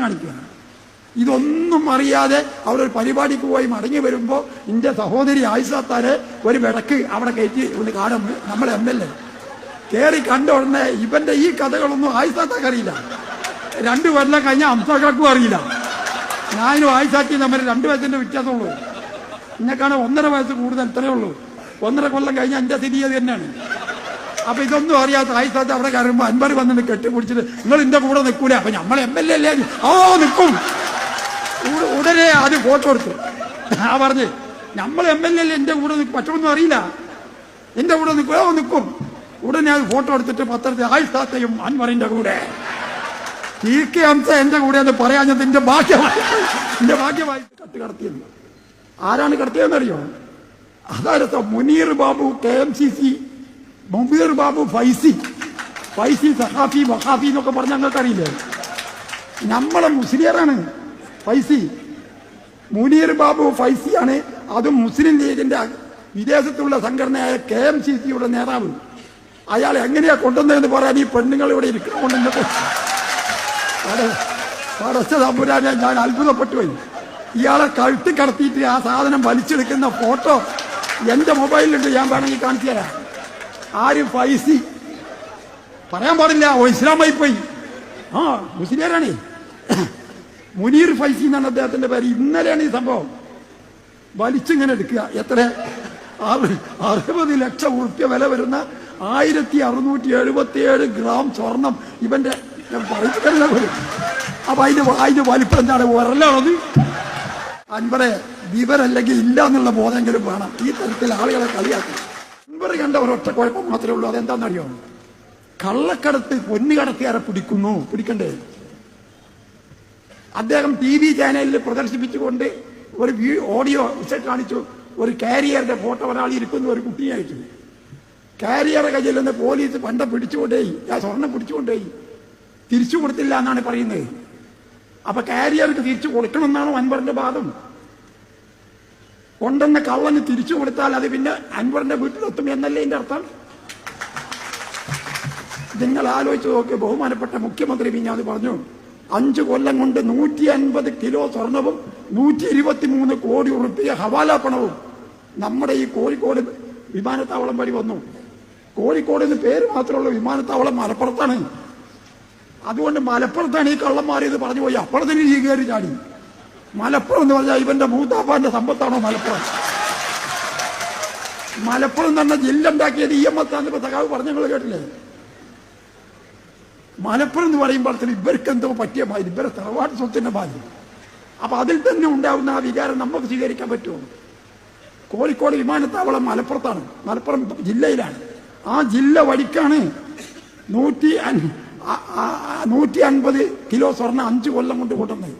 കാണിക്കുക. ഇതൊന്നും അറിയാതെ അവിടെ ഒരു പരിപാടിക്ക് പോയി മടങ്ങി വരുമ്പോ എന്റെ സഹോദരി ആയിഷത്താരെ ഒരു വിടക്ക് അവിടെ കയറ്റി ഒന്ന് കാണും. നമ്മളെ MLA കയറി കണ്ട ഉടനെ ഇവന്റെ ഈ കഥകളൊന്നും ആയിഷത്താക്ക് അറിയില്ല. 2 കൊല്ലം കഴിഞ്ഞാൽ അംസാക്കാക്കും അറിയില്ല. ഞാനും ആയിഷാക്കി തമ്മിൽ 2 വയസ്സിന്റെ വ്യത്യാസമുള്ളൂ. എന്നെക്കാണ് 1.5 വയസ്സ് കൂടുതൽ. ഇത്രയേ ഉള്ളൂ. 1.5 കൊല്ലം കഴിഞ്ഞാൽ എന്റെ സ്ഥിതി അത് തന്നെയാണ്. അപ്പൊ ഇതൊന്നും അറിയാത്ത ആയിഷാത്ത് അവിടെ കയറുമ്പോ അൻവർ വന്നിട്ട് കെട്ടിപ്പിടിച്ചിട്ട് നിങ്ങൾ എന്റെ കൂടെ നിൽക്കൂല. അപ്പൊ നമ്മൾ MLA അല്ലേ? ഓ നിൽക്കും. ഉടനെ ആദ്യം ഫോട്ടോ എടുത്തു. പറഞ്ഞ് നമ്മൾ MLA അല്ലേ, എന്റെ കൂടെ പറ്റൊന്നും അറിയില്ല, എന്റെ കൂടെ നിൽക്കും. ഉടനെ അത് ഫോട്ടോ എടുത്തിട്ട് പത്രത്തിൽ ആയിഷാത്തയും അൻവറിന്റെ കൂടെ TK ഹംസ എന്റെ കൂടെ എന്ന് പറയാഞ്ഞത് എന്റെ ഭാഗ്യമായി കത്ത് കടത്തിയത്. ആരാണ് കടത്തിയതെന്നറിയോ? അതായത് മുനീർ ബാബു KMCC, മുബീർ ബാബു ഫൈസി സഹാഫി വഹാഫി എന്നൊക്കെ പറഞ്ഞ ഞങ്ങൾക്കറിയില്ലേ? നമ്മളെ മുസ്ലിയറാണ് ഫൈസി. മുനീർ ബാബു ഫൈസിയാണ്. അതും മുസ്ലിം ലീഗിന്റെ വിദേശത്തുള്ള സംഘടനയായ KMCCയുടെ നേതാവ്. അയാൾ എങ്ങനെയാ കൊണ്ടുവന്നതെന്ന് പറയാൻ ഈ പെണ്ണുങ്ങൾ ഇവിടെ ഇരിക്കണമെന്നുണ്ട്. പടച്ചതമ്പുരാനെ, ഞാൻ അത്ഭുതപ്പെട്ടു പോയി. ഇയാളെ കഴുത്തി കടത്തിയിട്ട് ആ സാധനം വലിച്ചെടുക്കുന്ന ഫോട്ടോ എന്റെ മൊബൈലിലുണ്ട്. ഞാൻ വേണമെങ്കിൽ കാണിച്ചു തരാം. ആരും ഫൈസി പറയാൻ പാടില്ല, ഓ ഇസ്ലാമായി പോയി. ആ മുസ്ലിയാരാണേ. മുനീർ ഫൈസി എന്നാണ് അദ്ദേഹത്തിന്റെ പേര്. ഇന്നലെയാണ് ഈ സംഭവം. വലിച്ചിങ്ങനെ എടുക്കുക. എത്ര 60 ലക്ഷം ഉറുപ്പ്യ വില വരുന്ന 1677 ഗ്രാം സ്വർണം ഇവന്റെ പറയുന്നില്ല പോലും. അപ്പൊ അതിന്റെ വലിപ്പം എന്താണ്? ഒരലാണത്. അൻവറെ വിവരല്ലെങ്കിൽ ഇല്ല എന്നുള്ള ബോധമെങ്കിലും വേണം. ഈ തരത്തിൽ ആളുകളെ കളിയാക്കി അൻവർ കണ്ട ഒരൊറ്റ കുഴപ്പം മാത്രമേ ഉള്ളൂ. അതെന്താണെന്നറിയോ? കള്ളക്കടത്ത് പൊന്നുകടത്തുകാരെ പിടിക്കണ്ടേ? അദ്ദേഹം TV ചാനലിൽ പ്രദർശിപ്പിച്ചുകൊണ്ട് ഒരു ഓഡിയോ കാണിച്ചു. ഒരു കാരിയറിന്റെ ഫോട്ടോ ഒരാൾ ഇരിക്കുന്ന ഒരു കുട്ടിയെ അയച്ചു. കാരിയറെ കയ്യിൽ നിന്ന് പോലീസ് പണ്ടം പിടിച്ചുകൊണ്ടേയി, ആ സ്വർണം പിടിച്ചുകൊണ്ടേയി. തിരിച്ചു കൊടുത്തില്ല എന്നാണ് പറയുന്നത്. അപ്പൊ കാരിയർക്ക് തിരിച്ചു കൊടുക്കണമെന്നാണോ അൻവറിന്റെ വാദം? കൊണ്ടുവന്ന കള്ളന് തിരിച്ചു കൊടുത്താൽ അത് പിന്നെ അൻവറിന്റെ വീട്ടിലെത്തും എന്നല്ലേ എന്റെ അർത്ഥം? നിങ്ങൾ ആലോചിച്ച് നോക്ക്. ബഹുമാനപ്പെട്ട മുഖ്യമന്ത്രി മിഞ്ഞാന്ന് പറഞ്ഞു 5 കൊല്ലം കൊണ്ട് 150 കിലോ സ്വർണവും 123 കോടി ഉറുപ്പിക ഹവാല പണവും നമ്മുടെ ഈ കോഴിക്കോട് വിമാനത്താവളം വഴി വന്നു. കോഴിക്കോടിന് പേര് മാത്രമുള്ള വിമാനത്താവളം മലപ്പുറത്താണ്. അതുകൊണ്ട് മലപ്പുറത്താണ് ഈ കള്ളന്മാരെന്ന് പറഞ്ഞു പോയി. അപ്പുറത്തിന് ഈ കയറി ചാടി. മലപ്പുറം എന്ന് പറഞ്ഞാൽ ഇവന്റെ മൂത്താപ്പാന്റെ സമ്പത്താണോ മലപ്പുറം? മലപ്പുറം തന്നെ ജില്ല ഉണ്ടാക്കിയത് EMS ഇപ്പൊ സഖാവ് പറഞ്ഞങ്ങൾ കേട്ടില്ലേ? മലപ്പുറം എന്ന് പറയുമ്പോൾ ഇവർക്ക് എന്തോ പറ്റിയ ബാധ്യത, ഇവരെ തറവാട്ട് സ്വത്തിന്റെ ബാധ്യത. അപ്പൊ അതിൽ തന്നെ ഉണ്ടാവുന്ന ആ വികാരം നമുക്ക് സ്വീകരിക്കാൻ പറ്റുമോ? കോഴിക്കോട് വിമാനത്താവളം മലപ്പുറത്താണ്, മലപ്പുറം ജില്ലയിലാണ്. ആ ജില്ല വഴിക്കാണ് 150 കിലോ സ്വർണ്ണം 5 കൊല്ലം കൊണ്ട് കൊണ്ടുവന്നത്.